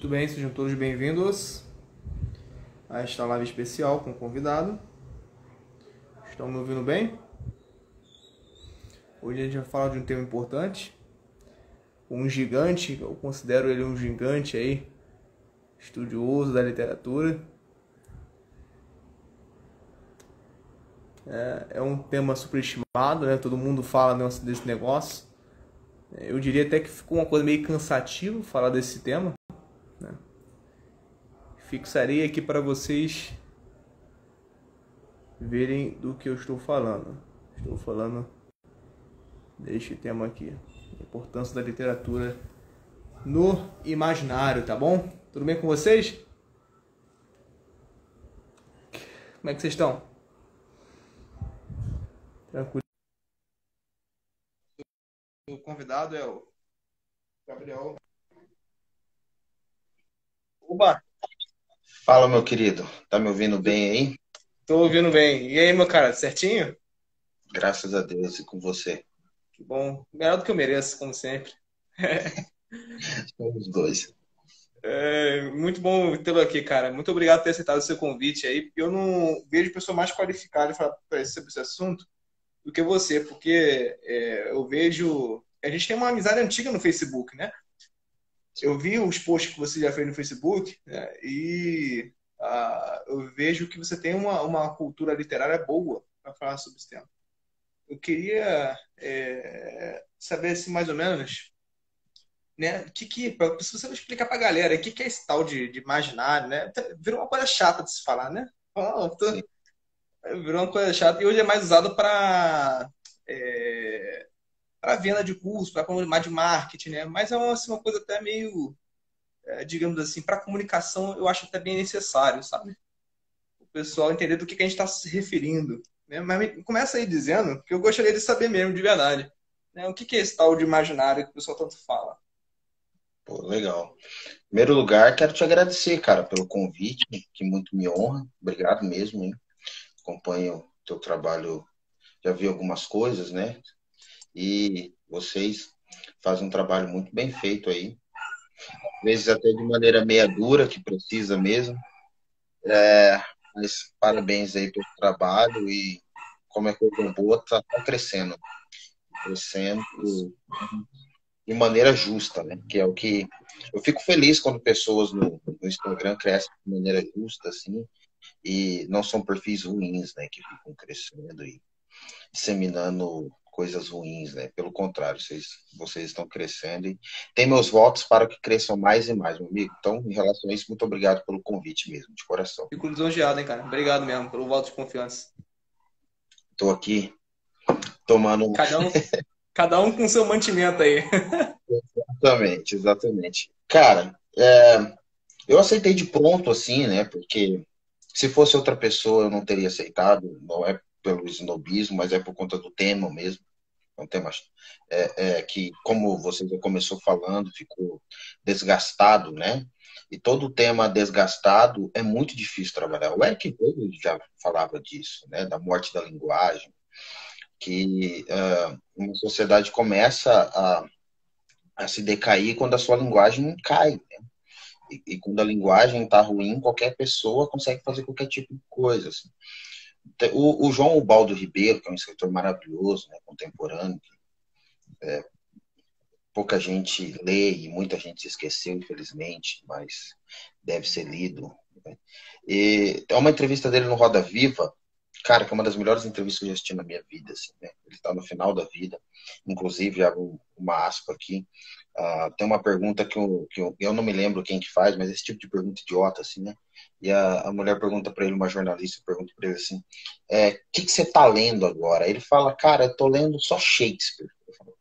Muito bem, sejam todos bem-vindos a esta live especial com o convidado. Estão me ouvindo bem? Hoje a gente vai falar de um tema importante. Um gigante, eu considero ele um gigante aí, estudioso da literatura. É um tema superestimado, né? Todo mundo fala desse negócio. Eu diria até que ficou uma coisa meio cansativa falar desse tema, né? Fixarei aqui para vocês verem do que eu estou falando. Estou falando deste tema aqui, a importância da literatura no imaginário, tá bom? Tudo bem com vocês? Como é que vocês estão? Tranquilo. O convidado é o Gabriel. Oba! Fala, meu querido. Tá me ouvindo bem aí? Tô ouvindo bem. E aí, meu cara, certinho? Graças a Deus e com você. Que bom. Melhor do que eu mereço, como sempre. Somos dois. Muito bom tê-lo aqui, cara. Muito obrigado por ter aceitado o seu convite aí. Eu não vejo pessoa mais qualificada para sobre esse assunto do que você, porque eu vejo. A gente tem uma amizade antiga no Facebook, né? Eu vi os posts que você já fez no Facebook, né? E eu vejo que você tem uma cultura literária boa para falar sobre esse tema. Eu queria saber, assim, mais ou menos, né? Se você não explicar pra galera o que é esse tal de imaginário, né? Virou uma coisa chata de se falar, né? Sim. Virou uma coisa chata e hoje é mais usado para venda de curso, para mais de marketing, né? Mas é uma coisa até meio, digamos assim, para comunicação eu acho até bem necessário, sabe? O pessoal entender do que a gente está se referindo, né? Mas começa aí dizendo que eu gostaria de saber mesmo, de verdade, né? O que é esse tal de imaginário que o pessoal tanto fala? Pô, legal. Em primeiro lugar, quero te agradecer, cara, pelo convite, que muito me honra. Obrigado mesmo, hein? Acompanho teu trabalho, já vi algumas coisas, né? E vocês fazem um trabalho muito bem feito aí. Às vezes até de maneira meia dura, que precisa mesmo. Mas parabéns aí pelo trabalho e como é coisa boa, tá crescendo. Crescendo de maneira justa, né? Que é o que eu fico feliz quando pessoas no Instagram crescem de maneira justa, assim, e não são perfis ruins, né? Que ficam crescendo e disseminando coisas ruins, né? Pelo contrário, vocês estão crescendo e tem meus votos para que cresçam mais e mais, meu amigo. Então, em relação a isso, muito obrigado pelo convite mesmo, de coração. Fico lisonjeado, hein, cara? Obrigado mesmo pelo voto de confiança. Estou aqui tomando. Cada um com seu mantimento aí. Exatamente, exatamente. Cara, eu aceitei de pronto, assim, né? Porque se fosse outra pessoa, eu não teria aceitado. Não é pelo snobismo, mas é por conta do tema mesmo. É um tema que, como você já começou falando, ficou desgastado, né? E todo tema desgastado é muito difícil trabalhar. O Eric Hegel já falava disso, né? Da morte da linguagem, que uma sociedade começa a se decair quando a sua linguagem cai. E quando a linguagem está ruim, qualquer pessoa consegue fazer qualquer tipo de coisa. Assim. O João Ubaldo Ribeiro, que é um escritor maravilhoso, né, contemporâneo, que pouca gente lê e muita gente se esqueceu, infelizmente, mas deve ser lido. Né? E é uma entrevista dele no Roda Viva, cara, que é uma das melhores entrevistas que eu já assisti na minha vida. Assim, né? Ele está no final da vida, inclusive, já uma aspa aqui. Tem uma pergunta que eu não me lembro quem que faz, mas esse tipo de pergunta idiota, assim, né? E a mulher pergunta para ele, uma jornalista pergunta para ele assim, que você tá lendo agora? Ele fala, cara, eu tô lendo só Shakespeare. Eu falo,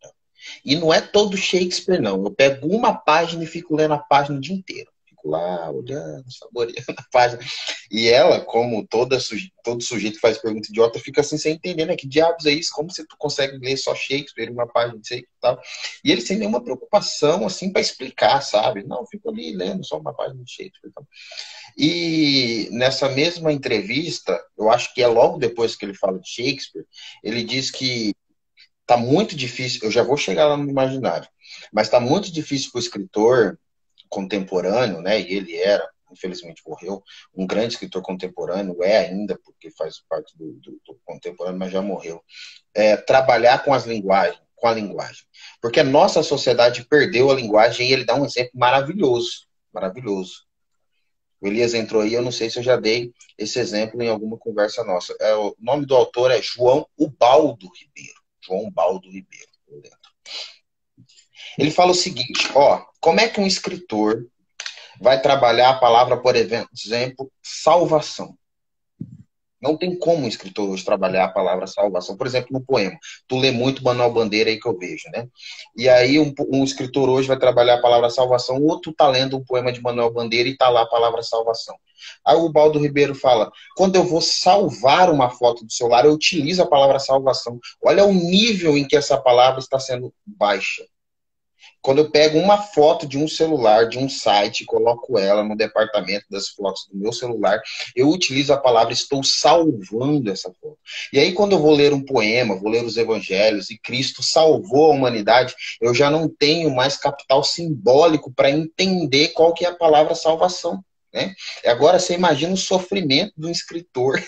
e não é todo Shakespeare, não. Eu pego uma página e fico lendo a página o dia inteiro. Fico lá, olhando, saboreando a página. E ela, como todo sujeito que faz pergunta idiota, fica assim sem entender, né? Que diabos é isso? Como você consegue ler só Shakespeare, uma página de Shakespeare e tal? E ele sem nenhuma preocupação, assim, para explicar, sabe? Não, eu fico ali lendo só uma página de Shakespeare e tal. E nessa mesma entrevista, eu acho que é logo depois que ele fala de Shakespeare, ele diz que tá muito difícil, eu já vou chegar lá no imaginário, mas tá muito difícil para o escritor contemporâneo, né? E ele era, infelizmente morreu, um grande escritor contemporâneo, é ainda, porque faz parte do contemporâneo, mas já morreu. Trabalhar com com a linguagem. Porque a nossa sociedade perdeu a linguagem e ele dá um exemplo maravilhoso, maravilhoso. O Elias entrou aí, eu não sei se eu já dei esse exemplo em alguma conversa nossa. O nome do autor é João Ubaldo Ribeiro. João Ubaldo Ribeiro. Ele fala o seguinte, ó, como é que um escritor vai trabalhar a palavra, por exemplo, salvação? Não tem como um escritor hoje trabalhar a palavra salvação. Por exemplo, no poema. Tu lê muito Manuel Bandeira aí que eu vejo, né? E aí um escritor hoje vai trabalhar a palavra salvação, ou tu tá lendo um poema de Manuel Bandeira e tá lá a palavra salvação. Aí o Baldo Ribeiro fala, quando eu vou salvar uma foto do celular, eu utilizo a palavra salvação. Olha o nível em que essa palavra está sendo baixa. Quando eu pego uma foto de um celular, de um site, coloco ela no departamento das fotos do meu celular, eu utilizo a palavra estou salvando essa foto. E aí, quando eu vou ler um poema, vou ler os evangelhos, e Cristo salvou a humanidade, eu já não tenho mais capital simbólico para entender qual que é a palavra salvação. Né? Agora você imagina o sofrimento do escritor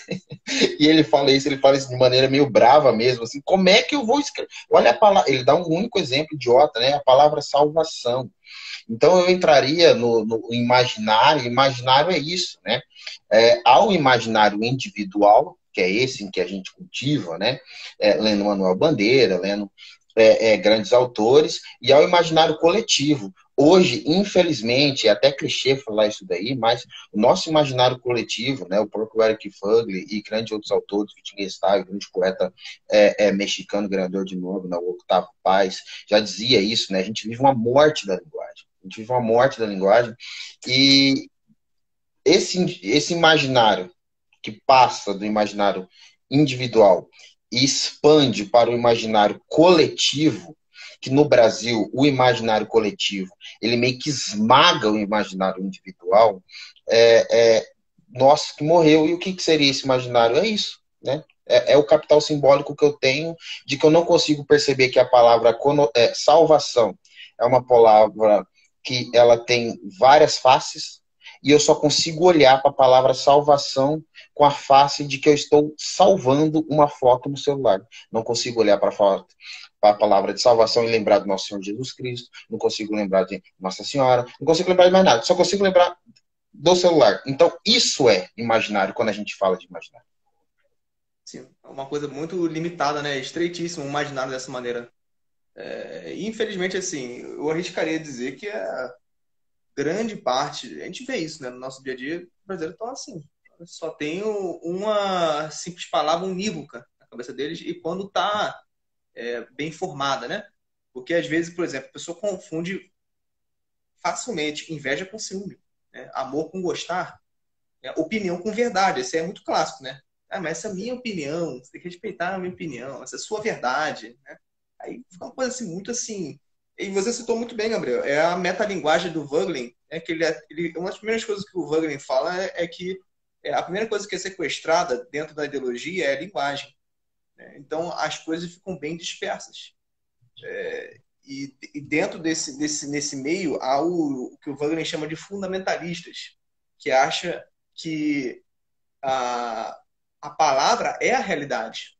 e ele fala isso de maneira meio brava mesmo, assim, como é que eu vou escrever? Olha a palavra, ele dá um único exemplo idiota, né? A palavra salvação. Então eu entraria no imaginário é isso, né? Há o imaginário individual, que é esse em que a gente cultiva, né? Lendo Manuel Bandeira, lendo grandes autores, e ao imaginário coletivo. Hoje, infelizmente, é até clichê falar isso daí, mas o nosso imaginário coletivo, né, o próprio Eric Fugly e grandes outros autores, Wittgenstein, grande poeta mexicano, ganhador de Nobel, né, o Octavio Paz, já dizia isso, né, a gente vive uma morte da linguagem. A gente vive uma morte da linguagem e esse imaginário que passa do imaginário individual e expande para o imaginário coletivo, que no Brasil o imaginário coletivo ele meio que esmaga o imaginário individual, nossa, que morreu. E o que seria esse imaginário? É isso, né? É o capital simbólico que eu tenho de que eu não consigo perceber que a palavra salvação é uma palavra que ela tem várias faces e eu só consigo olhar para a palavra salvação com a face de que eu estou salvando uma foto no celular. Não consigo olhar para a palavra de salvação e lembrar do nosso Senhor Jesus Cristo, não consigo lembrar de Nossa Senhora, não consigo lembrar de mais nada, só consigo lembrar do celular. Então, isso é imaginário quando a gente fala de imaginário. Sim, é uma coisa muito limitada, né? Estreitíssimo, imaginário dessa maneira. Infelizmente, assim, eu arriscaria dizer que a grande parte, a gente vê isso, né? No nosso dia a dia, o brasileiro estão assim. Só tem uma simples palavra unívoca na cabeça deles e quando está bem formada, né? Porque às vezes, por exemplo, a pessoa confunde facilmente inveja com ciúme, né? Amor com gostar, opinião com verdade. Esse é muito clássico, né? Mas essa é a minha opinião, você tem que respeitar a minha opinião, essa é a sua verdade, né? Aí fica uma coisa assim, muito assim. E você citou muito bem, Gabriel, é a metalinguagem do Voegelin, que uma das primeiras coisas que o Voegelin fala é que a primeira coisa que é sequestrada dentro da ideologia é a linguagem. Né? Então as coisas ficam bem dispersas. E dentro nesse meio há o que o Voegelin chama de fundamentalistas, que acha que a palavra é a realidade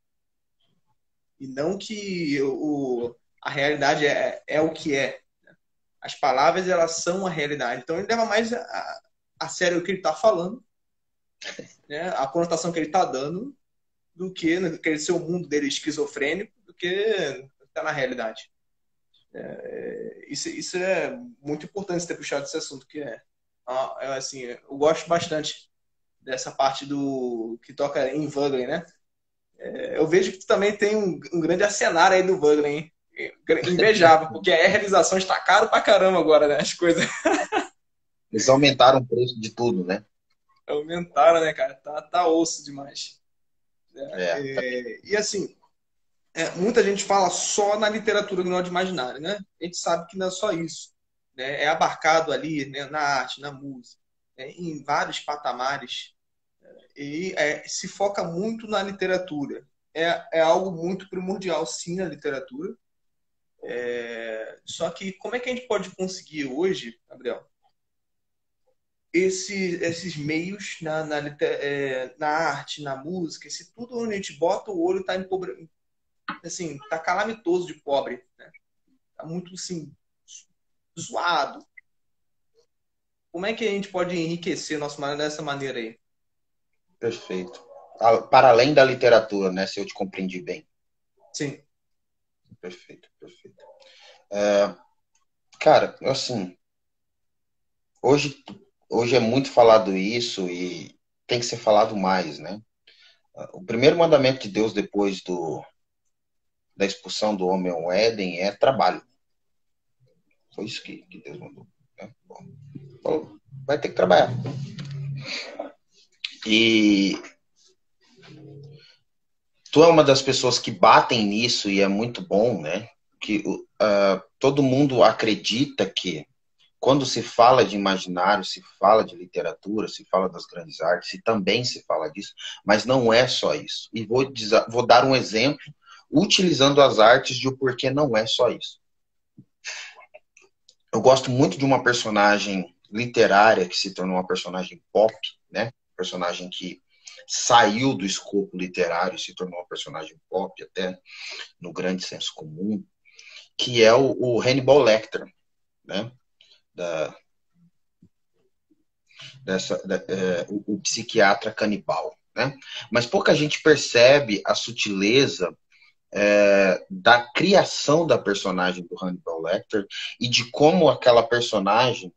e não que a realidade é o que é. As palavras, elas são a realidade. Então ele leva mais a sério o que ele está falando, né? A conotação que ele está dando, do que aquele seu mundo dele esquizofrênico, do que está na realidade. Isso é muito importante ter puxado esse assunto, que assim, eu gosto bastante dessa parte do que toca em Voegelin, né? Eu vejo que tu também tem um grande arcenário aí do Voegelin, hein? Invejável, porque a realização está caro pra caramba agora, né? As coisas Eles aumentaram o preço de tudo, né? aumentaram, né, cara? Tá osso demais. Tá. E assim, muita gente fala só na literatura do Norte Imaginário, né? A gente sabe que não é só isso. Né? É abarcado ali, né, na arte, na música, em vários patamares. E se foca muito na literatura. É algo muito primordial, sim, na literatura. Só que como é que a gente pode conseguir hoje, Gabriel, esses meios na arte, na música, esse tudo onde a gente bota o olho está assim, tá calamitoso de pobre, né? Tá muito assim, zoado. Como é que a gente pode enriquecer nosso mar dessa maneira aí? Perfeito. Para além da literatura, né? Se eu te compreendi bem. Sim. Perfeito, perfeito. Cara, assim, hoje, hoje é muito falado isso e tem que ser falado mais, né? O primeiro mandamento de Deus depois da expulsão do homem ao Éden é trabalho. Foi isso que Deus mandou. Né? Bom, falou, vai ter que trabalhar. E tu é uma das pessoas que batem nisso e é muito bom, né? Que todo mundo acredita que quando se fala de imaginário, se fala de literatura, se fala das grandes artes, e também se fala disso, mas não é só isso. E vou dar um exemplo utilizando as artes de o porquê não é só isso. Eu gosto muito de uma personagem literária que se tornou uma personagem pop, né? Personagem que saiu do escopo literário e se tornou uma personagem pop, até no grande senso comum, que é o Hannibal Lecter, né? O psiquiatra canibal, né? Mas pouca gente percebe a sutileza da criação da personagem do Hannibal Lecter e de como aquela personagem,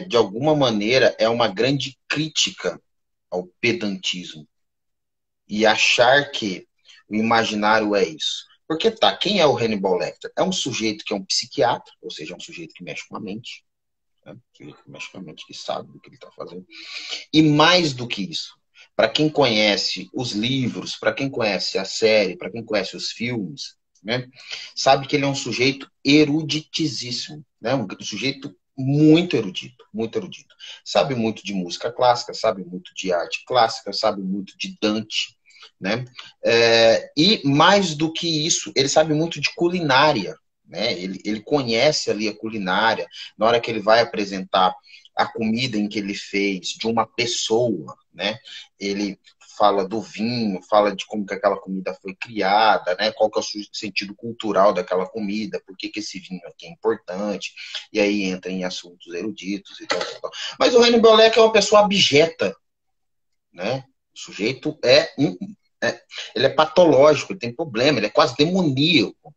de alguma maneira, é uma grande crítica ao pedantismo e achar que o imaginário é isso. Porque tá, quem é o Hannibal Lecter? É um sujeito que é um psiquiatra, ou seja, é um sujeito que mexe com a mente, né? Um sujeito que mexe com a mente, que sabe do que ele está fazendo. E mais do que isso, para quem conhece os livros, para quem conhece a série, para quem conhece os filmes, né, sabe que ele é um sujeito eruditíssimo, né, um sujeito muito erudito, muito erudito. Sabe muito de música clássica, sabe muito de arte clássica, sabe muito de Dante, né? E mais do que isso, ele sabe muito de culinária, né? Ele conhece ali a culinária. Na hora que ele vai apresentar a comida em que ele fez de uma pessoa, né? Ele fala do vinho, fala de como que aquela comida foi criada, né? Qual que é o sentido cultural daquela comida, por que que esse vinho aqui é importante, e aí entra em assuntos eruditos e tal, tal. Mas o Hannibal Lecter é uma pessoa abjeta, né? O sujeito ele é patológico, ele tem problema, ele é quase demoníaco.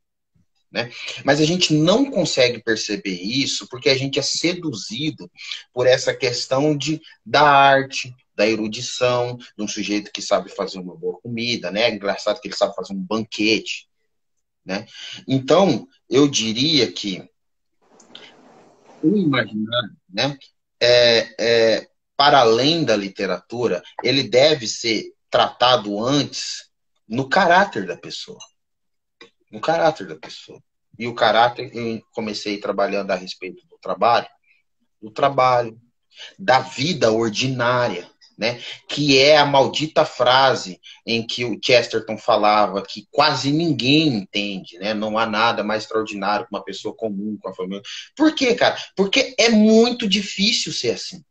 Né? Mas a gente não consegue perceber isso porque a gente é seduzido por essa questão da arte, da erudição, de um sujeito que sabe fazer uma boa comida, né? É engraçado que ele sabe fazer um banquete, né? Então, eu diria que o imaginário, né, para além da literatura, ele deve ser tratado antes no caráter da pessoa. No caráter da pessoa. E o caráter, eu comecei trabalhando a respeito do trabalho, da vida ordinária, né? Que é a maldita frase em que o Chesterton falava que quase ninguém entende, né? Não há nada mais extraordinário que uma pessoa comum com a família. Por quê, cara? Porque é muito difícil ser assim.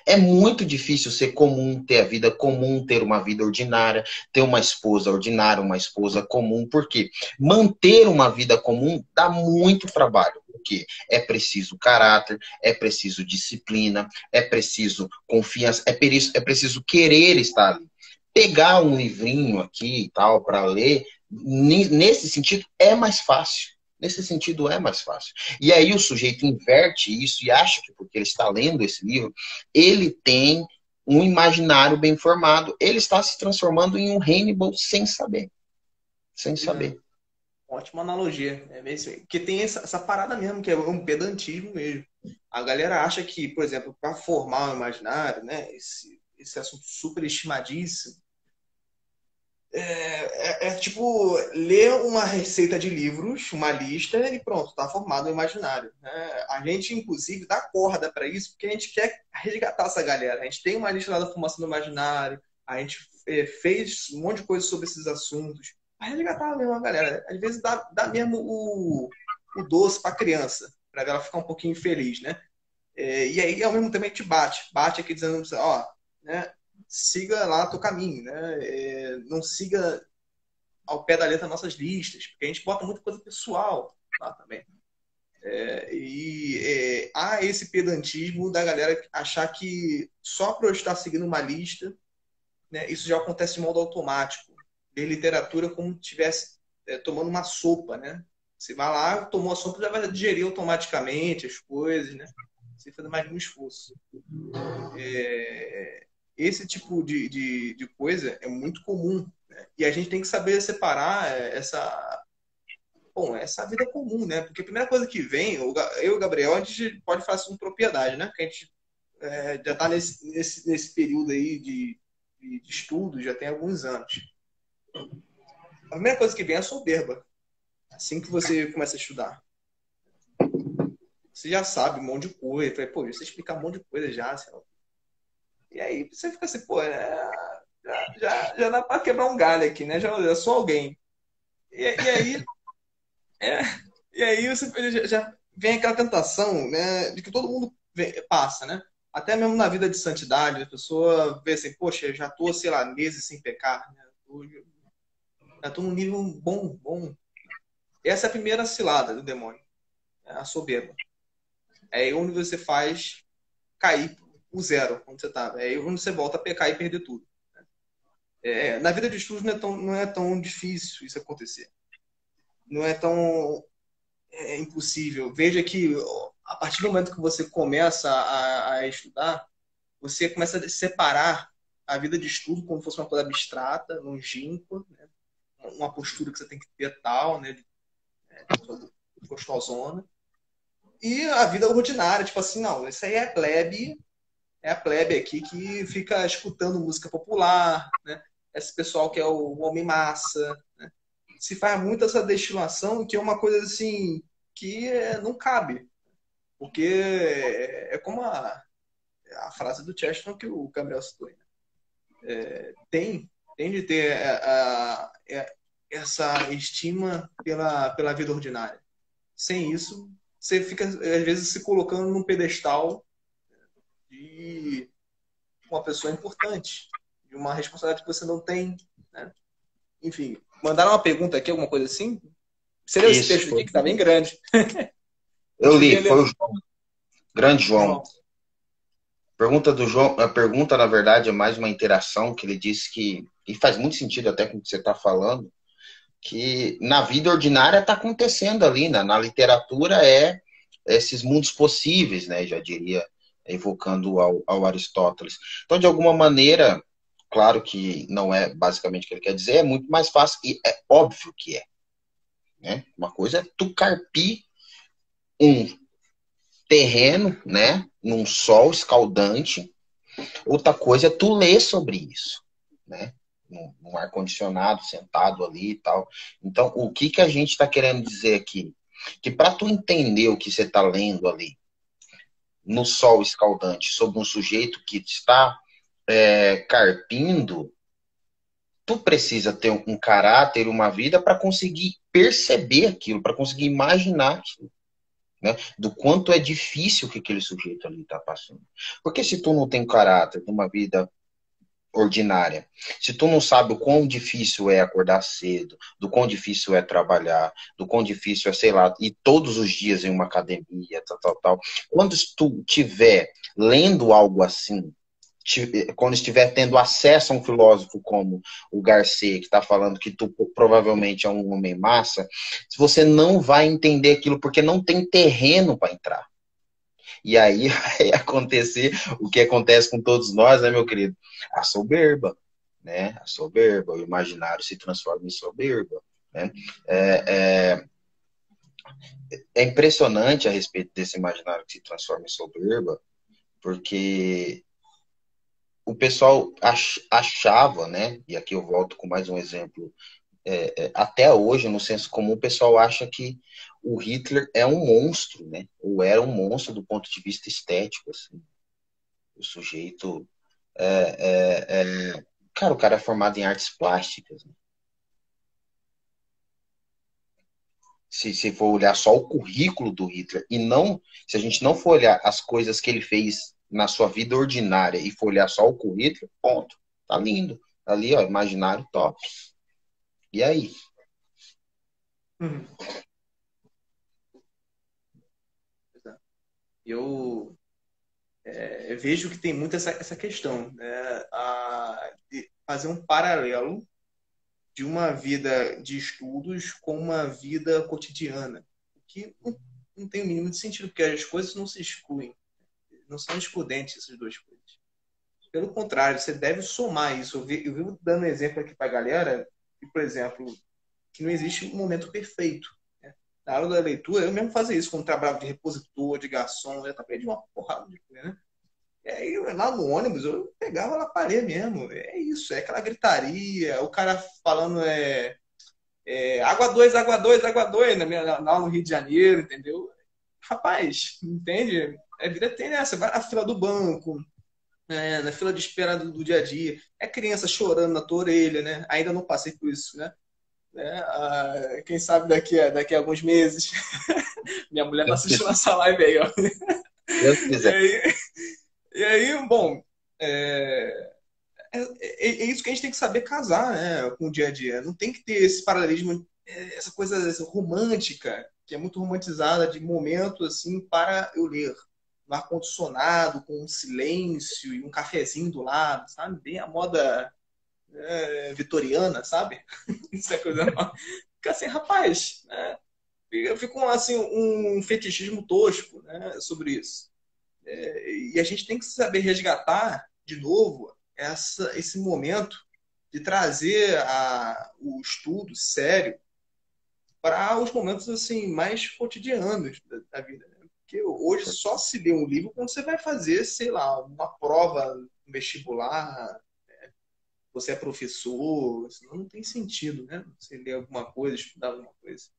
É muito difícil ser comum, ter a vida comum, ter uma vida ordinária, ter uma esposa ordinária, uma esposa comum. Por quê? Manter uma vida comum dá muito trabalho. Porque é preciso caráter, é preciso disciplina, é preciso confiança, é preciso querer estar ali. Pegar um livrinho aqui e tal para ler, nesse sentido, é mais fácil. Nesse sentido, é mais fácil. E aí o sujeito inverte isso e acha que porque ele está lendo esse livro, ele tem um imaginário bem formado. Ele está se transformando em um Hannibal sem saber. Sem saber. Ótima analogia. É mesmo. Porque tem essa parada mesmo, que é um pedantismo mesmo. A galera acha que, por exemplo, para formar o imaginário, né, esse assunto super estimadíssimo, tipo ler uma receita de livros, uma lista e pronto, está formado o imaginário. Né? A gente, inclusive, dá corda para isso porque a gente quer resgatar essa galera. A gente tem uma lista lá da formação do imaginário, a gente fez um monte de coisa sobre esses assuntos. Para resgatar mesmo a galera. Às vezes dá mesmo o doce para a criança, para ela ficar um pouquinho feliz, né? E aí, ao mesmo tempo, a gente bate aqui dizendo, ó, né, siga lá teu caminho, né? Não siga ao pé da letra nossas listas, porque a gente bota muita coisa pessoal lá também. Há esse pedantismo da galera achar que só por eu estar seguindo uma lista, né, isso já acontece de modo automático. Ver literatura como se estivesse tomando uma sopa, né? Você vai lá, tomou a sopa, já vai digerir automaticamente as coisas, né? Sem fazer mais nenhum esforço. Esse tipo de coisa é muito comum, né? E a gente tem que saber separar essa vida comum, né? Porque a primeira coisa que vem, eu e o Gabriel, a gente pode falar isso com propriedade, né? Porque a gente já está nesse período aí de estudo, já tem alguns anos. A primeira coisa que vem é a soberba. Assim que você começa a estudar. Você já sabe um monte de coisa. Falei, pô, você explicar um monte de coisa já, sei lá. E aí você fica assim, pô, já dá para quebrar um galho aqui, né? Já sou alguém. E aí, é, e aí você já vem aquela tentação, né, de que todo mundo passa, né? Até mesmo na vida de santidade, a pessoa vê assim, poxa, eu já tô, sei lá, meses sem pecar, né? Já tô num nível bom, bom. Essa é a primeira cilada do demônio, né? A soberba. É aí onde você faz cair o zero, onde você estava. É aí onde você volta a pecar e perder tudo. Na vida de estudos não é tão difícil isso acontecer. Não é tão impossível. Veja que a partir do momento que você começa a estudar, você começa a separar a vida de estudo como se fosse uma coisa abstrata, longínqua, né? Uma postura que você tem que ter tal, né? Gostosona. E a vida ordinária, tipo assim, não, isso aí é a plebe aqui que fica escutando música popular, né? Esse pessoal que é o homem massa, né? Se faz muito essa destilação que é uma coisa assim que não cabe, porque é como a frase do Chesterton que o Gabriel citou, né? Tem de ter essa estima pela vida ordinária. Sem isso, você fica às vezes se colocando num pedestal de uma pessoa importante, de uma responsabilidade que você não tem, né? Enfim, mandaram uma pergunta aqui, alguma coisa assim? Seria esse Isso, texto aqui que está bem grande. eu Acho que eu li, devia ler foi no o grande João. João. Pergunta do João, a pergunta, na verdade, é mais uma interação que ele disse que, e faz muito sentido até com o que você está falando, que na vida ordinária está acontecendo ali, né? Na literatura esses mundos possíveis, né? Já diria, evocando ao Aristóteles. Então, de alguma maneira, claro que não é basicamente o que ele quer dizer, é muito mais fácil, e é óbvio que é, né? Uma coisa é tu carpir um terreno, né? Num sol escaldante, outra coisa é tu ler sobre isso, né? Num ar-condicionado, sentado ali e tal. Então, o que a gente está querendo dizer aqui? Que para tu entender o que você está lendo ali, no sol escaldante, sobre um sujeito que está carpindo, tu precisa ter um caráter, uma vida para conseguir perceber aquilo, para conseguir imaginar aquilo. Né? Do quanto é difícil que aquele sujeito ali está passando. Porque se tu não tem caráter de uma vida ordinária. Se tu não sabe o quão difícil é acordar cedo, do quão difícil é trabalhar, do quão difícil é, sei lá, ir todos os dias em uma academia, tal. Quando tu estiver lendo algo assim, quando estiver tendo acesso a um filósofo como o Garcia, que está falando que tu provavelmente é um homem massa, você não vai entender aquilo porque não tem terreno para entrar. E aí vai acontecer o que acontece com todos nós, né, meu querido? A soberba, né? A soberba, o imaginário se transforma em soberba, né? É, é impressionante a respeito desse imaginário que se transforma em soberba, porque o pessoal achava, né? E aqui eu volto com mais um exemplo. Até hoje, no senso comum, o pessoal acha que o Hitler é um monstro, né? Ou era um monstro do ponto de vista estético, assim. O sujeito cara, o cara é formado em artes plásticas. Né? se for olhar só o currículo do Hitler, e não, se a gente não for olhar as coisas que ele fez na sua vida ordinária e for olhar só o currículo, ponto. Tá lindo. Ali, ó, imaginário top. E aí? Uhum. Eu, eu vejo que tem muito essa questão, né? De fazer um paralelo de uma vida de estudos com uma vida cotidiana, o que não tem o mínimo de sentido, porque as coisas não se excluem, não são excludentes essas duas coisas. Pelo contrário, você deve somar isso. Eu vivo dando exemplo aqui para a galera, que, por exemplo, que não existe um momento perfeito. Né? Na hora da leitura, eu mesmo fazia isso quando trabalhava de repositor, de garçom, eu também de uma porrada de coisa, né? E aí, lá no ônibus, eu pegava na parede mesmo. É isso, é aquela gritaria, o cara falando água 2 água 2 água 2 lá no Rio de Janeiro, entendeu? Rapaz, entende? A vida tem essa, vai na fila do banco, na fila de espera do dia a dia, é criança chorando na tua orelha, né? Ainda não passei por isso, né? Quem sabe daqui a alguns meses. Minha mulher tá assistindo essa live aí, ó. Deus E quiser. aí, bom, é, é isso que a gente tem que saber casar, né, com o dia a dia. Não tem que ter esse paralelismo, essa coisa romântica, que é muito romantizada de momento assim para eu ler. No ar-condicionado, com um silêncio e um cafezinho do lado, sabe? Bem a moda vitoriana, sabe? Isso é coisa nova. Fica assim, rapaz, né? Eu fico assim, um fetichismo tosco, né, sobre isso. E a gente tem que saber resgatar de novo esse momento de trazer o estudo sério para os momentos assim mais cotidianos da vida. Né? Porque hoje só se lê um livro quando você vai fazer, sei lá, uma prova no vestibular, você é professor, senão não tem sentido, né? Você ler alguma coisa, estudar alguma coisa.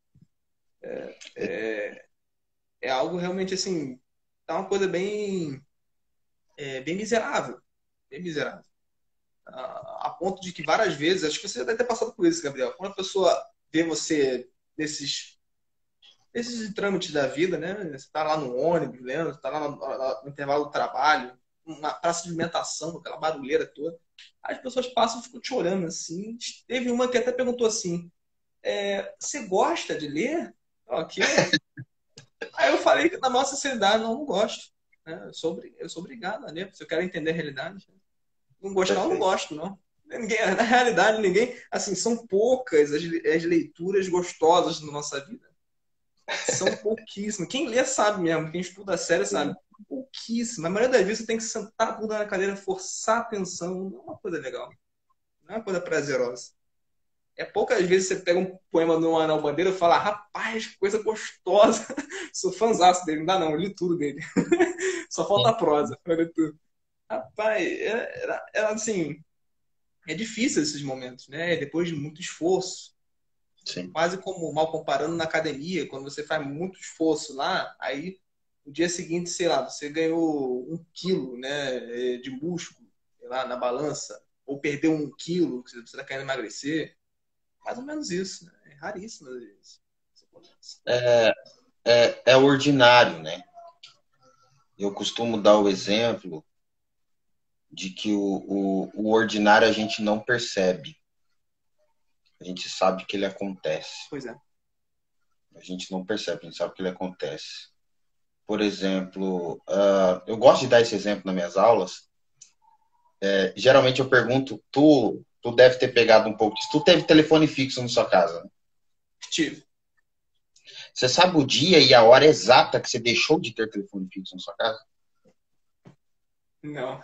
É algo realmente assim, tá uma coisa bem miserável, bem miserável. A ponto de que várias vezes, acho que você já deve ter passado por isso, Gabriel, quando a pessoa vê você nesses trâmites da vida, né? Você está lá no ônibus, lendo, está lá no intervalo do trabalho, na praça de alimentação, aquela barulheira toda. As pessoas passam e ficam te olhando assim. Teve uma que até perguntou assim: você gosta de ler? Ok. Aí eu falei que na maior sinceridade, não gosto. Né? Eu sou obrigado a ler, se eu quero entender a realidade. Não gostar, eu não Perfeito. gosto, não. Ninguém, na realidade, ninguém. Assim, são poucas as leituras gostosas na nossa vida. São pouquíssimas. Quem lê sabe mesmo, quem estuda a sério sabe. Pouquíssimas. A maioria das vezes você tem que sentar a bunda na cadeira, forçar a atenção. Não é uma coisa legal. Não é uma coisa prazerosa. É poucas vezes você pega um poema no Anel Bandeira e fala, rapaz, que coisa gostosa. Sou fãzaço dele. Não dá não, eu li tudo dele. Só falta a prosa. Eu li tudo. Rapaz, era assim, é difícil esses momentos, né? Depois de muito esforço, Sim. quase como mal comparando na academia, quando você faz muito esforço lá, aí no dia seguinte, sei lá, você ganhou 1 quilo, né, de músculo, sei lá, na balança, ou perdeu 1 quilo, que você está querendo emagrecer, mais ou menos isso, né? É raríssimo às vezes. É ordinário, né? Eu costumo dar o exemplo de que o ordinário a gente não percebe. A gente sabe que ele acontece. Pois é. A gente não percebe, a gente sabe que ele acontece. Por exemplo, eu gosto de dar esse exemplo nas minhas aulas. Geralmente eu pergunto, tu deve ter pegado um pouco disso. Tu teve telefone fixo na sua casa, né? Tive. Você sabe o dia e a hora exata que você deixou de ter telefone fixo na sua casa? Não.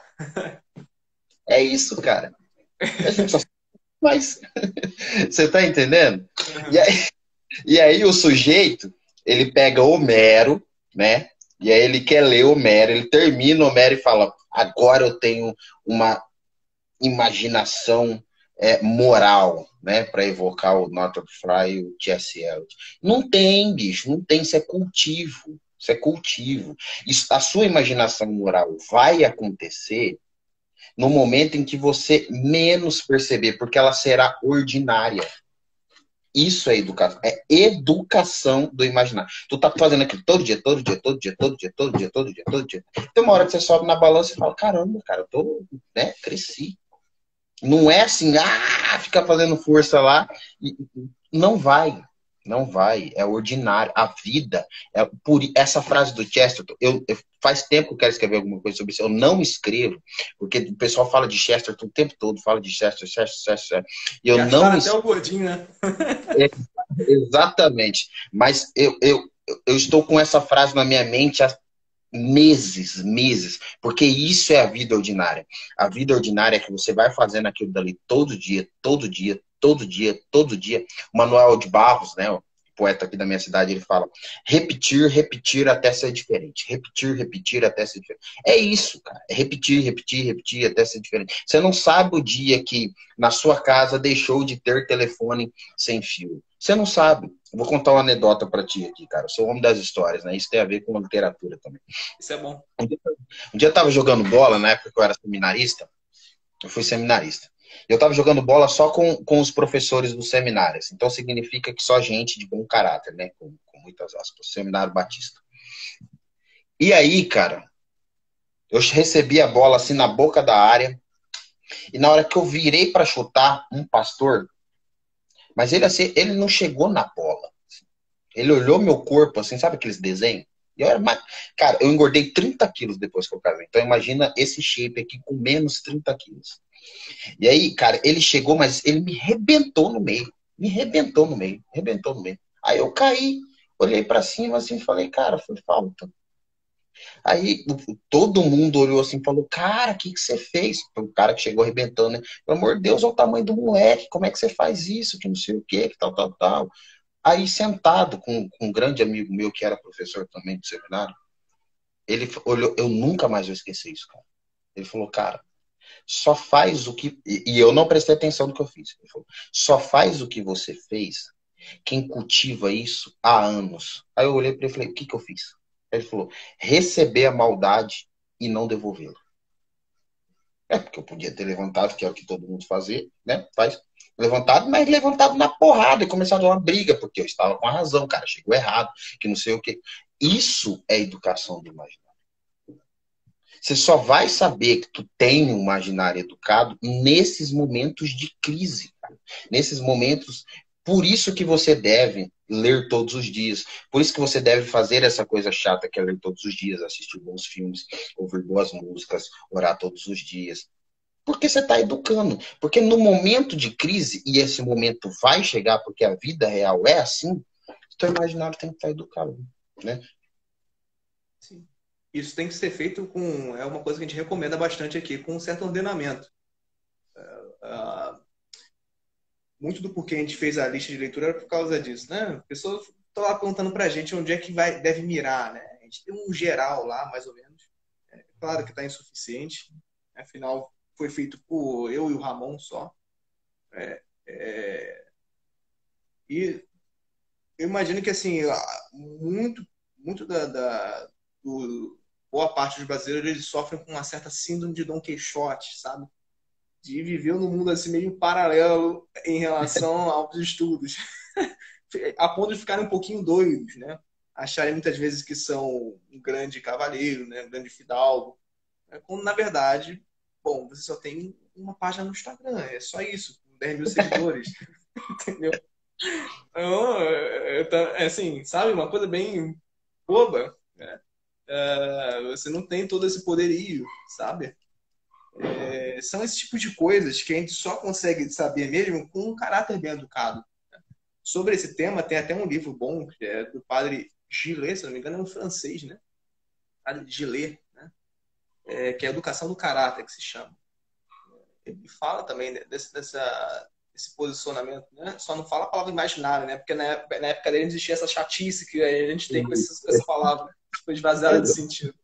É isso, cara. A gente só faz. Você tá entendendo? E Uhum. aí, e aí o sujeito, ele pega Homero, né? E aí ele quer ler Homero, ele termina Homero e fala, agora eu tenho uma imaginação moral, né? Para evocar o Northrop Frye e o T.S. Eliot. Não tem, bicho, não tem, isso é cultivo. Isso é cultivo. Isso, a sua imaginação moral vai acontecer no momento em que você menos perceber, porque ela será ordinária. Isso é educação do imaginário. Tu tá fazendo aquilo todo dia, todo dia, todo dia, todo dia, todo dia, todo dia, todo dia. Tem uma hora que você sobe na balança e fala, caramba, cara, eu tô, né, cresci. Não é assim, ficar fazendo força lá. Não vai. Não vai. É ordinário. A vida. Por essa frase do Chesterton, faz tempo que eu quero escrever alguma coisa sobre isso. Eu não escrevo, porque o pessoal fala de Chesterton o tempo todo, fala de Chesterton, Chesterton, Chesterton. E eu E não acharam até escrevo. o gordinho, né? Exatamente. Mas eu estou com essa frase na minha mente há meses, meses, porque isso é a vida ordinária. A vida ordinária é que você vai fazendo aquilo dali todo dia, todo dia, todo dia, todo dia. O Manuel de Barros, né, o poeta aqui da minha cidade, ele fala: repetir, repetir até ser diferente. Repetir, repetir até ser diferente. É isso, cara. É repetir, repetir, repetir até ser diferente. Você não sabe o dia que na sua casa deixou de ter telefone sem fio. Você não sabe. Eu vou contar uma anedota para ti aqui, cara. Eu sou o homem das histórias, né? Isso tem a ver com a literatura também. Isso é bom. Um dia eu tava jogando bola, na época que eu era seminarista, eu fui seminarista. Eu tava jogando bola só com os professores dos seminários. Então significa que só gente de bom caráter, né? Com muitas aspas. Seminário Batista. E aí, cara, eu recebi a bola assim na boca da área. E na hora que eu virei para chutar, um pastor, mas ele assim, ele não chegou na bola. Ele olhou meu corpo, assim, sabe aqueles desenhos? E eu era mais... Cara, eu engordei 30 quilos depois que eu casei. Então imagina esse shape aqui com menos 30 quilos. E aí, cara, ele chegou, mas ele me rebentou no meio. Me rebentou no meio. Rebentou no meio. Aí eu caí, olhei pra cima assim e falei, cara, foi falta. Aí todo mundo olhou assim e falou, cara, o que você fez? O cara que chegou arrebentando, né? Pelo amor de Deus, olha o tamanho do moleque, como é que você faz isso? Que não sei o quê, que tal, tal, tal. Aí, sentado com um grande amigo meu, que era professor também do seminário, ele olhou, eu nunca mais vou esquecer isso, cara. Ele falou, cara, só faz o que. E eu não prestei atenção no que eu fiz. Ele falou, só faz o que você fez quem cultiva isso há anos. Aí eu olhei para ele e falei, o que, que eu fiz? Ele falou, receber a maldade e não devolvê-la. É, porque eu podia ter levantado, que é o que todo mundo fazia, né? Faz levantado, mas levantado na porrada e começado uma briga, porque eu estava com a razão, cara, chegou errado, que não sei o quê. Isso é educação do imaginário. Você só vai saber que tu tem um imaginário educado nesses momentos de crise, cara. Nesses momentos. Por isso que você deve ler todos os dias. Por isso que você deve fazer essa coisa chata que é ler todos os dias, assistir bons filmes, ouvir boas músicas, orar todos os dias. Porque você está educando. Porque no momento de crise, e esse momento vai chegar porque a vida real é assim, o seu imaginário tem que estar educado, né? Sim. Isso tem que ser feito com... É uma coisa que a gente recomenda bastante aqui, com um certo ordenamento. Uh, muito do porquê a gente fez a lista de leitura era por causa disso, né? A pessoa está lá perguntando para a gente onde é que deve mirar, né? A gente tem um geral lá, mais ou menos. É claro que está insuficiente. Afinal, foi feito por eu e o Ramon só. É, é, e eu imagino que, assim, muito boa parte dos brasileiros, eles sofrem com uma certa síndrome de Dom Quixote, sabe? De viver num mundo assim meio paralelo em relação aos estudos, a ponto de ficarem um pouquinho doidos, né? Acharem muitas vezes que são um grande cavaleiro, né? Um grande fidalgo, quando na verdade, bom, você só tem uma página no Instagram, é só isso, com 10 mil seguidores, entendeu? Então, assim, sabe, uma coisa bem boba, né? Você não tem todo esse poderio, sabe? São esse tipo de coisas que a gente só consegue saber mesmo com um caráter bem educado. Sobre esse tema, tem até um livro bom, que é do padre Gillet, se não me engano, é um francês, né? Padre Gillet, né? Que é Educação do Caráter, que se chama. Ele fala também desse posicionamento, né? Só não fala a palavra imaginário, né? Porque na época dele existia essa chatice que a gente tem com essa palavra, que foi esvaziada de sentido.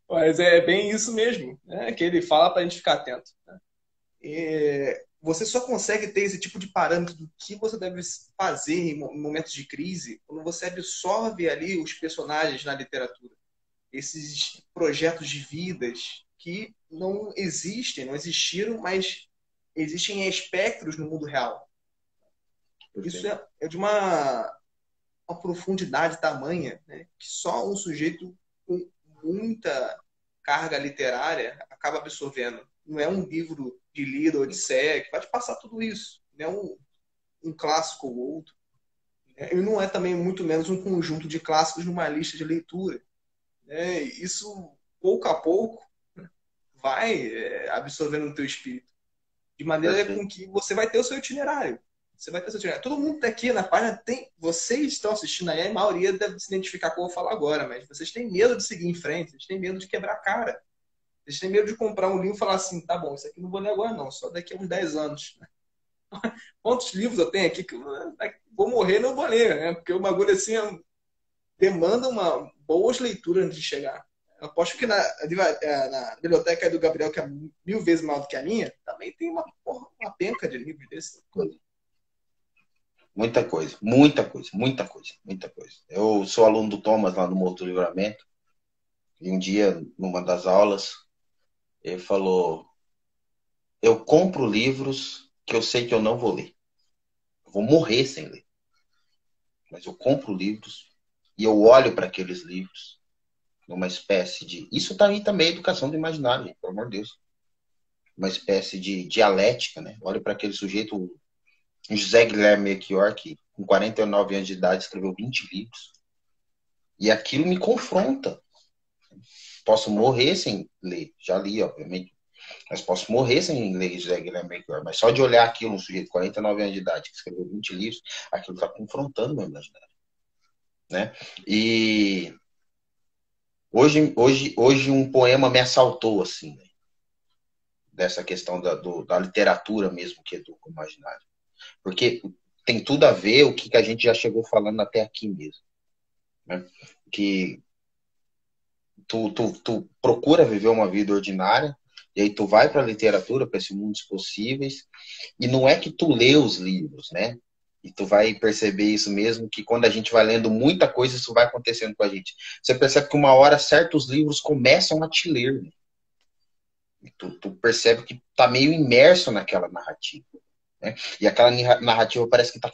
Mas é bem isso mesmo, né? Que ele fala para a gente ficar atento. Né? Você só consegue ter esse tipo de parâmetro do que você deve fazer em momentos de crise quando você absorve ali os personagens na literatura. Esses projetos de vidas que não existem, não existiram, mas existem espectros no mundo real. Isso Perfeito. é de uma profundidade tamanha, né, que só um sujeito com muita carga literária acaba absorvendo. Não é um livro de Lida ou Odisseia que vai te passar tudo isso. Não é um clássico ou outro. Né? E não é também muito menos um conjunto de clássicos numa lista de leitura. Né? Isso, pouco a pouco, vai absorvendo no teu espírito. De maneira Perfeito. com que você vai ter o seu itinerário. Você vai ter o seu itinerário. Todo mundo tá aqui na página tem. Vocês estão assistindo aí, a maioria deve se identificar com o que eu vou falar agora, mas vocês têm medo de seguir em frente, vocês têm medo de quebrar a cara. Vocês têm medo de comprar um livro e falar assim, tá bom, isso aqui não vou ler agora não, só daqui a uns 10 anos. Quantos livros eu tenho aqui que eu vou morrer e não vou ler, né? Porque o bagulho assim demanda uma boas leituras antes de chegar. Eu aposto que na biblioteca do Gabriel, que é 1000 vezes maior do que a minha, também tem uma penca de livros desse. Muita coisa, muita coisa, muita coisa, muita coisa. Eu sou aluno do Thomas lá no Morro do Livramento, e um dia, numa das aulas, ele falou: eu compro livros que eu sei que eu não vou ler. Eu vou morrer sem ler. Mas eu compro livros e eu olho para aqueles livros numa espécie de. Isso está aí também, educação do imaginário, gente, pelo amor de Deus. Uma espécie de dialética, né? Olho para aquele sujeito, José Guilherme Melchior, que com 49 anos de idade escreveu 20 livros. E aquilo me confronta. Posso morrer sem ler. Já li, obviamente. Mas posso morrer sem ler José Guilherme Melchior. Mas só de olhar aquilo, um sujeito de 49 anos de idade, que escreveu 20 livros, aquilo está confrontando meu imaginário. Né? E hoje um poema me assaltou, assim, né? Dessa questão da literatura mesmo, que educa o imaginário. Porque tem tudo a ver o que a gente já chegou falando até aqui mesmo. Né? Que tu procura viver uma vida ordinária, e aí tu vai para a literatura, para esse mundos possíveis, e não é que tu lê os livros, né? E tu vai perceber isso mesmo, que quando a gente vai lendo muita coisa, isso vai acontecendo com a gente. Você percebe que uma hora certos livros começam a te ler, né? E tu percebe que tá meio imerso naquela narrativa. Né? E aquela narrativa parece que tá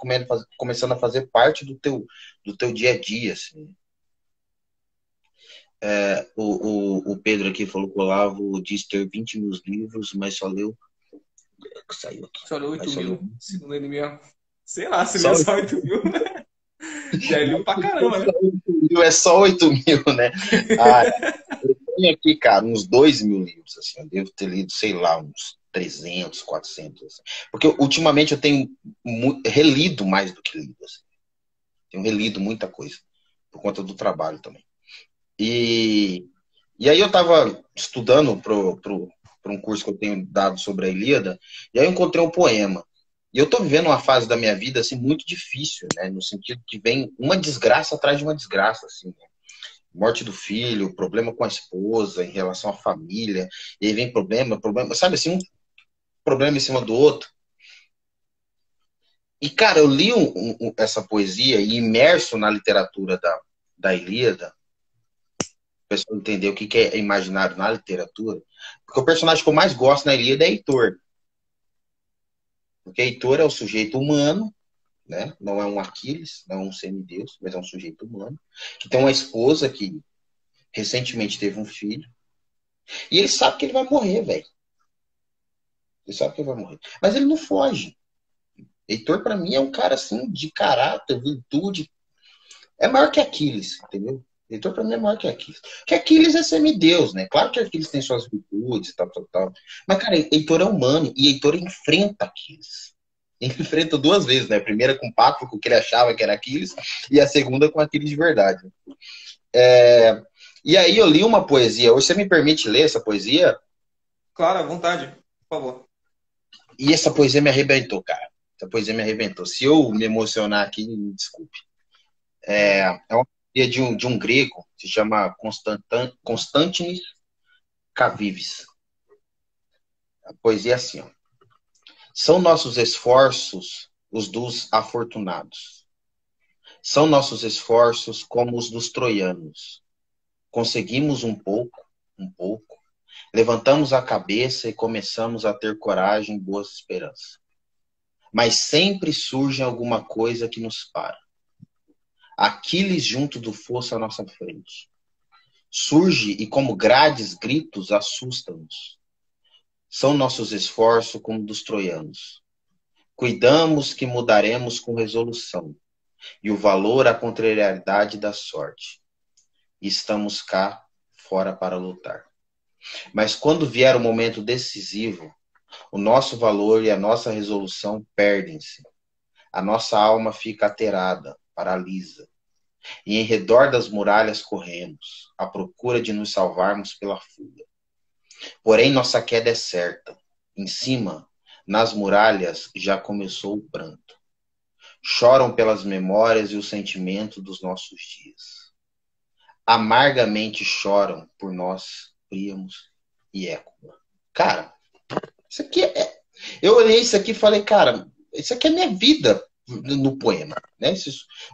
começando a fazer parte do teu dia a dia, assim. O Pedro aqui falou que o Olavo diz ter 20 mil livros, mas só leu. Saiu aqui. Só leu 8 Mas só leu. mil, segundo ele mesmo. Sei lá, se leu Só só 8 mil, já é livro pra caramba, né? é só 8 mil, né? Ah, eu tenho aqui, cara, uns 2 mil livros, assim. Eu devo ter lido, sei lá, uns 300, 400. Assim. Porque ultimamente eu tenho relido mais do que lido. Assim. Tenho relido muita coisa. Por conta do trabalho também. E aí eu estava estudando para um curso que eu tenho dado sobre a Ilíada, e aí eu encontrei um poema. E eu estou vivendo uma fase da minha vida assim muito difícil, né? No sentido que vem uma desgraça atrás de uma desgraça, assim. Né? Morte do filho, problema com a esposa, em relação à família, e aí vem problema, sabe assim, um problema em cima do outro. E, cara, eu li essa poesia e imerso na literatura da Ilíada, pessoa entender o que é imaginário na literatura. Porque o personagem que eu mais gosto na Ilíada é Heitor. Porque Heitor é o sujeito humano, né? Não é um Aquiles, não é um semideus, mas é um sujeito humano, que tem uma esposa que recentemente teve um filho. E ele sabe que ele vai morrer, velho. Ele sabe que ele vai morrer. Mas ele não foge. Heitor, para mim, é um cara assim, de caráter, virtude. É maior que Aquiles, entendeu? Heitor, para mim, é maior que Aquiles. Que Aquiles é semideus, né? Claro que Aquiles tem suas virtudes e tal, tal, tal. Mas, cara, Heitor é humano e Heitor enfrenta Aquiles. Ele enfrenta duas vezes, né? A primeira com o Pátroclo, que ele achava que era Aquiles, e a segunda com Aquiles de verdade. E aí eu li uma poesia. Hoje você me permite ler essa poesia? Claro, à vontade, por favor. E essa poesia me arrebentou, cara. Essa poesia me arrebentou. Se eu me emocionar aqui, me desculpe. É uma poesia de um grego, se chama Constantinos Cavives. A poesia é assim, ó. São nossos esforços os dos afortunados. São nossos esforços como os dos troianos. Conseguimos um pouco, Levantamos a cabeça e começamos a ter coragem e boas esperanças. Mas sempre surge alguma coisa que nos para. Aquiles junto do fosso à nossa frente. Surge e como grades, gritos, assusta-nos. São nossos esforços como dos troianos. Cuidamos que mudaremos com resolução. E o valor à contrariedade da sorte. Estamos cá fora para lutar. Mas quando vier o momento decisivo, o nosso valor e a nossa resolução perdem-se. A nossa alma fica aterrada, paralisa. E em redor das muralhas corremos, à procura de nos salvarmos pela fuga. Porém, nossa queda é certa. Em cima, nas muralhas, já começou o pranto. Choram pelas memórias e o sentimento dos nossos dias. Amargamente choram por nós, Príamos e Écuba. Cara, isso aqui é... Eu olhei isso aqui e falei, cara, isso aqui é minha vida no poema. Né?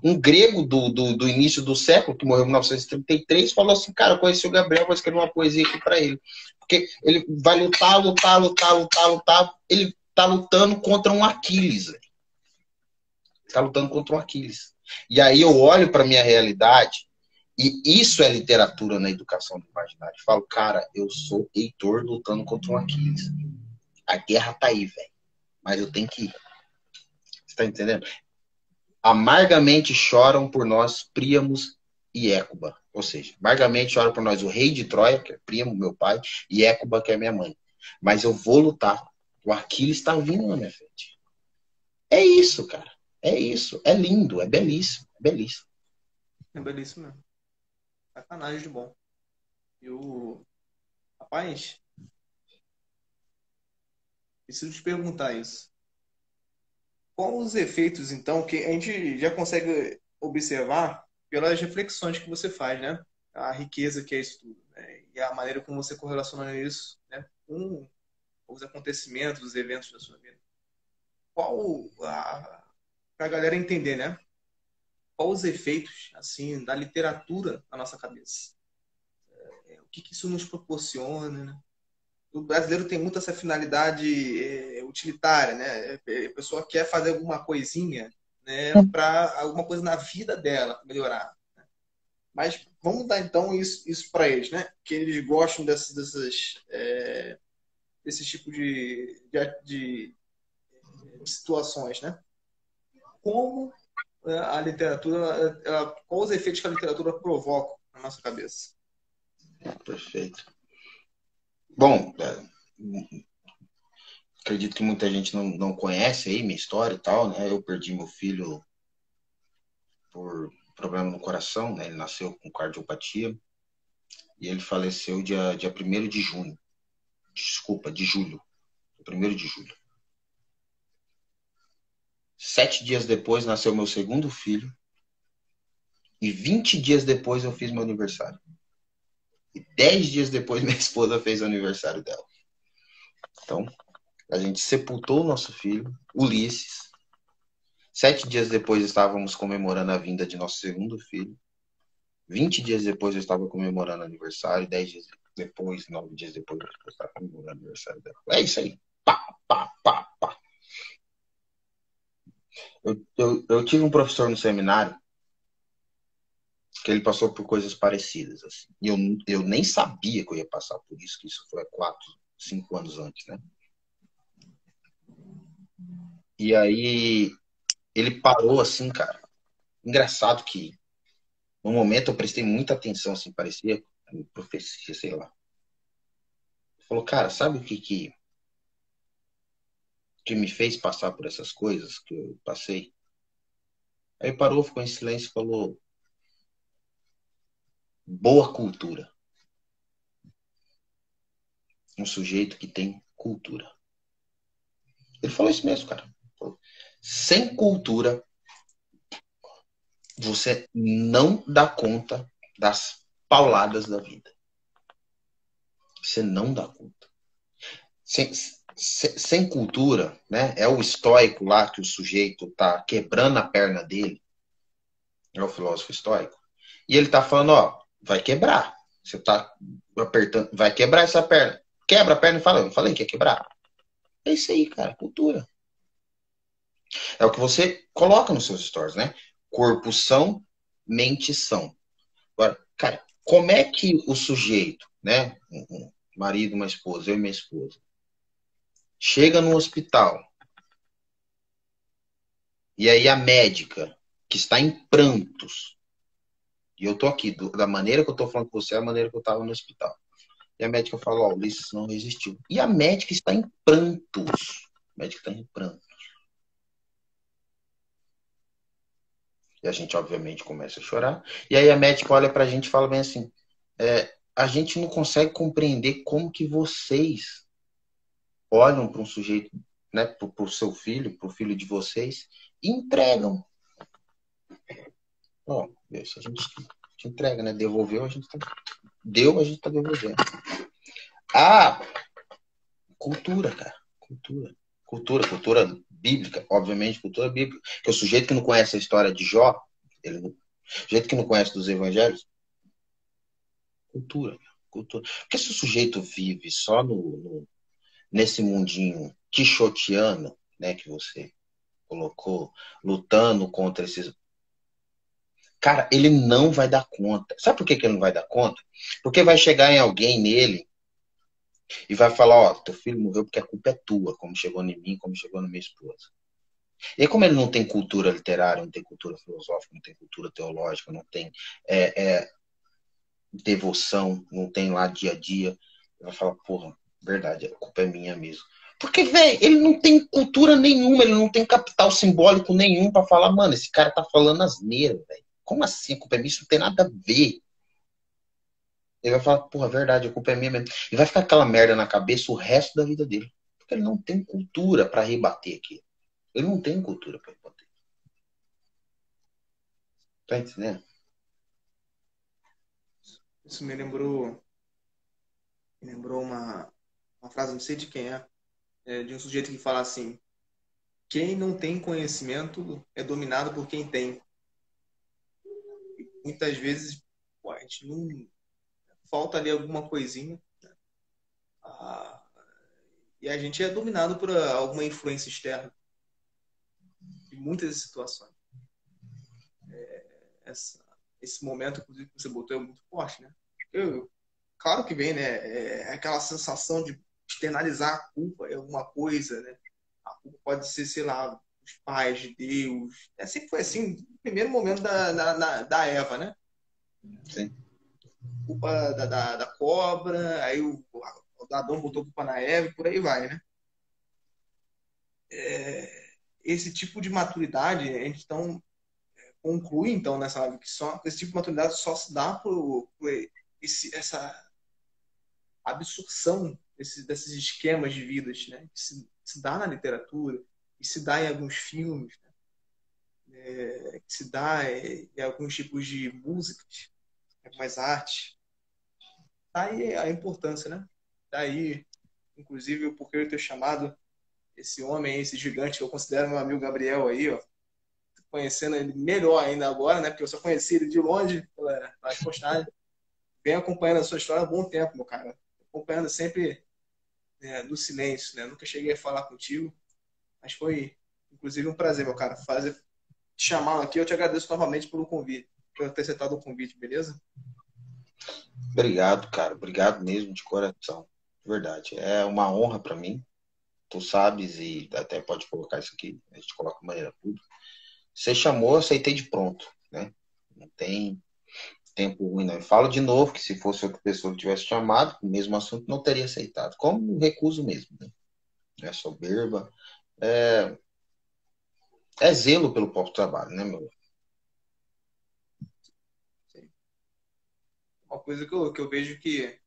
Um grego do início do século, que morreu em 1933, falou assim, cara, eu conheci o Gabriel, vou escrever uma poesia aqui para ele. Porque ele vai lutar. Ele tá lutando contra um Aquiles. Véio. Tá lutando contra um Aquiles. E aí eu olho para minha realidade, e isso é literatura na educação do imaginário. Eu falo, cara, eu sou Heitor lutando contra um Aquiles. A guerra tá aí, velho. Mas eu tenho que ir. Você tá entendendo? Amargamente choram por nós Príamos e Écuba. Ou seja, amargamente choram por nós o rei de Troia, que é Príamo, meu pai, e Écuba, que é minha mãe. Mas eu vou lutar. O Aquiles está vindo na minha frente. É isso, cara. É isso. É lindo, é belíssimo. É belíssimo. É belíssimo mesmo. Sacanagem de bom. Rapaz, preciso te perguntar isso. Quais os efeitos, então, que a gente já consegue observar pelas reflexões que você faz, né? A riqueza que é isso tudo, né? E a maneira como você correlaciona isso, né? Com os acontecimentos, os eventos da sua vida. Para a galera entender, né? Quais os efeitos, assim, da literatura na nossa cabeça? O que isso nos proporciona, né? O brasileiro tem muito essa finalidade utilitária, né? A pessoa quer fazer alguma coisinha, né, para alguma coisa na vida dela melhorar. Né? Mas vamos dar então isso para eles, né? Que eles gostam desse tipo de situações, né? Como a literatura, quais os efeitos que a literatura provoca na nossa cabeça? Perfeito. Bom, acredito que muita gente não conhece aí minha história e tal, né? Eu perdi meu filho por problema no coração, né? Ele nasceu com cardiopatia e ele faleceu dia 1º de junho. Desculpa, de julho. 1º de julho. 7 dias depois nasceu meu segundo filho e 20 dias depois eu fiz meu aniversário. E 10 dias depois minha esposa fez o aniversário dela. Então, a gente sepultou o nosso filho, Ulisses. 7 dias depois estávamos comemorando a vinda de nosso segundo filho. 20 dias depois eu estava comemorando o aniversário. 10 dias depois, 9 dias depois eu estava comemorando o aniversário dela. É isso aí. Pá, pá, pá, pá. Eu tive um professor no seminário que ele passou por coisas parecidas. Assim. E eu nem sabia que eu ia passar por isso, que isso foi há 4, 5 anos antes, né? E aí ele parou assim, cara. Engraçado que no momento eu prestei muita atenção, assim, parecia profecia, sei lá. Ele falou, cara, sabe o que me fez passar por essas coisas que eu passei? Aí parou, ficou em silêncio e falou, boa cultura. Um sujeito que tem cultura. Ele falou isso mesmo, cara. Sem cultura, você não dá conta das pauladas da vida. Você não dá conta. Sem cultura, né? É o estoico lá que o sujeito tá quebrando a perna dele. É o filósofo estoico. E ele tá falando, ó, vai quebrar. Você tá apertando, vai quebrar essa perna. quebra a perna e fala, eu falei que ia quebrar. É isso aí, cara, cultura. É o que você coloca nos seus stories, né? Corpo são, mente são. Agora, cara, como é que o sujeito, né? Um marido, uma esposa, eu e minha esposa, chega no hospital e aí a médica, que está em prantos, e eu tô aqui, da maneira que eu tô falando com você, é a maneira que eu tava no hospital. E a médica fala, ó, o Ulisses não resistiu. E a médica está em prantos. A médica está em prantos. E a gente, obviamente, começa a chorar. E aí a médica olha pra gente e fala bem assim, a gente não consegue compreender como que vocês olham para um sujeito, né, para o seu filho, para o filho de vocês, e entregam. Ó, isso a gente entrega, né? Devolveu, a gente tá... Deu, a gente tá devolvendo. Ah, cultura, cara. Cultura. Cultura bíblica, obviamente, cultura bíblica. Que o sujeito que não conhece a história de Jó, o sujeito que não conhece dos evangelhos, cultura, cultura. Porque se o sujeito vive só nesse mundinho quixotiano, né, que você colocou, lutando contra esses. Cara, ele não vai dar conta. Sabe por que ele não vai dar conta? Porque vai chegar em alguém nele e vai falar, ó, teu filho morreu porque a culpa é tua, como chegou em mim, como chegou na minha esposa. E aí, como ele não tem cultura literária, não tem cultura filosófica, não tem cultura teológica, não tem devoção, não tem lá dia a dia, ele vai falar, porra, verdade, a culpa é minha mesmo. Porque, velho, ele não tem cultura nenhuma, ele não tem capital simbólico nenhum pra falar, mano, esse cara tá falando asneira, velho. Como assim? A culpa é minha? Isso não tem nada a ver. Ele vai falar, porra, verdade, a culpa é minha mesmo. E vai ficar aquela merda na cabeça o resto da vida dele. Porque ele não tem cultura pra rebater aqui. Ele não tem cultura pra rebater. Tá entendendo? Isso me lembrou uma frase, não sei de quem de um sujeito que fala assim: quem não tem conhecimento é dominado por quem tem. Muitas vezes, pô, a gente não falta ali alguma coisinha, ah, e a gente é dominado por alguma influência externa em muitas situações. Essa, esse momento, inclusive, que você botou é muito forte, né? Claro que vem, né? É aquela sensação de externalizar a culpa em alguma coisa, né? A culpa pode ser, sei lá, os pais de Deus. Sempre foi assim, no primeiro momento da Eva, né? Sim. Culpa da cobra, aí o Adão botou culpa na Eva e por aí vai, né? Esse tipo de maturidade, a gente então conclui, então, nessa live, que esse tipo de maturidade só se dá por essa absorção desses esquemas de vidas, né? Que se dá na literatura, que se dá em alguns filmes, né? Que se dá em alguns tipos de músicas, algumas artes. Daí a importância, né? Daí, inclusive, o porquê eu ter chamado esse homem, esse gigante que eu considero meu amigo Gabriel aí, ó, conhecendo ele melhor ainda agora, né? Porque eu só conheci ele de longe pelas postagens. Venho acompanhando a sua história há um bom tempo, meu cara. Acompanhando sempre no silêncio, né? Nunca cheguei a falar contigo, mas foi, inclusive, um prazer, meu cara, te chamar aqui. Eu te agradeço novamente pelo convite, por ter aceitado o convite, beleza? Obrigado, cara. Obrigado mesmo, de coração. Verdade. É uma honra para mim. Tu sabes, e até pode colocar isso aqui, a gente coloca de maneira pública. Você chamou, eu aceitei de pronto, né? Não tem tempo ruim, não. Eu falo de novo que se fosse outra pessoa que tivesse chamado, o mesmo assunto, não teria aceitado. Como recuso mesmo, né? É soberba, é, é zelo pelo próprio trabalho, né, meu? Sim. Uma coisa que eu vejo que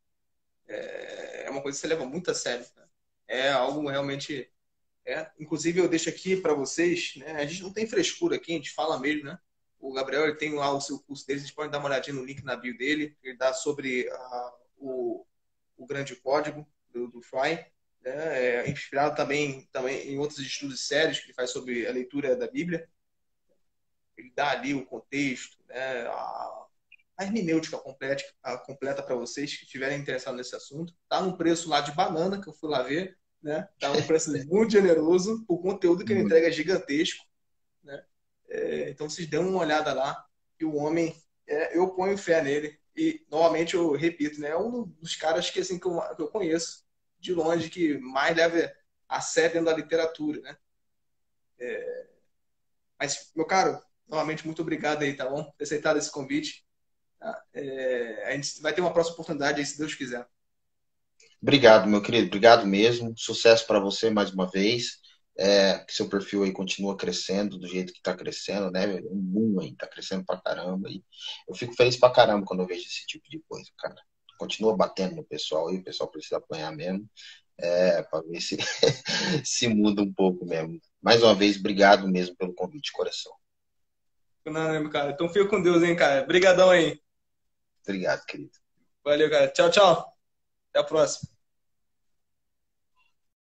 é uma coisa que você leva muito a sério, né? É algo realmente. Inclusive, eu deixo aqui para vocês, né? A gente não tem frescura aqui, a gente fala mesmo, né? O Gabriel ele tem lá o seu curso dele, vocês podem dar uma olhadinha no link na bio dele, ele dá sobre o grande código do Fry, né? Inspirado também em outros estudos sérios que ele faz sobre a leitura da Bíblia. Ele dá ali o contexto, né? a hermenêutica completa para vocês que estiverem interessados nesse assunto. Tá num preço lá de banana, que eu fui lá ver, né? Tá um preço muito generoso, o conteúdo que ele entrega é gigantesco, né? Então vocês dêem uma olhada lá, que o homem, eu ponho fé nele, e novamente eu repito, né? É um dos caras que, assim, que eu conheço de longe, que mais leva a sério dentro da literatura, né? Mas, meu caro, novamente, muito obrigado aí, tá bom? Por ter aceitado esse convite. Tá? A gente vai ter uma próxima oportunidade aí, se Deus quiser. Obrigado, meu querido. Obrigado mesmo. Sucesso para você mais uma vez. Que seu perfil aí continua crescendo do jeito que está crescendo, né? Um boom aí, tá crescendo pra caramba. E eu fico feliz pra caramba quando eu vejo esse tipo de coisa, cara. Continua batendo no pessoal aí, o pessoal precisa apanhar mesmo, para ver se, se muda um pouco mesmo. Mais uma vez, obrigado mesmo pelo convite de coração. Não, meu cara. Então fica com Deus, hein, cara. Obrigadão aí. Obrigado, querido. Valeu, cara. Tchau, tchau. Até a próxima.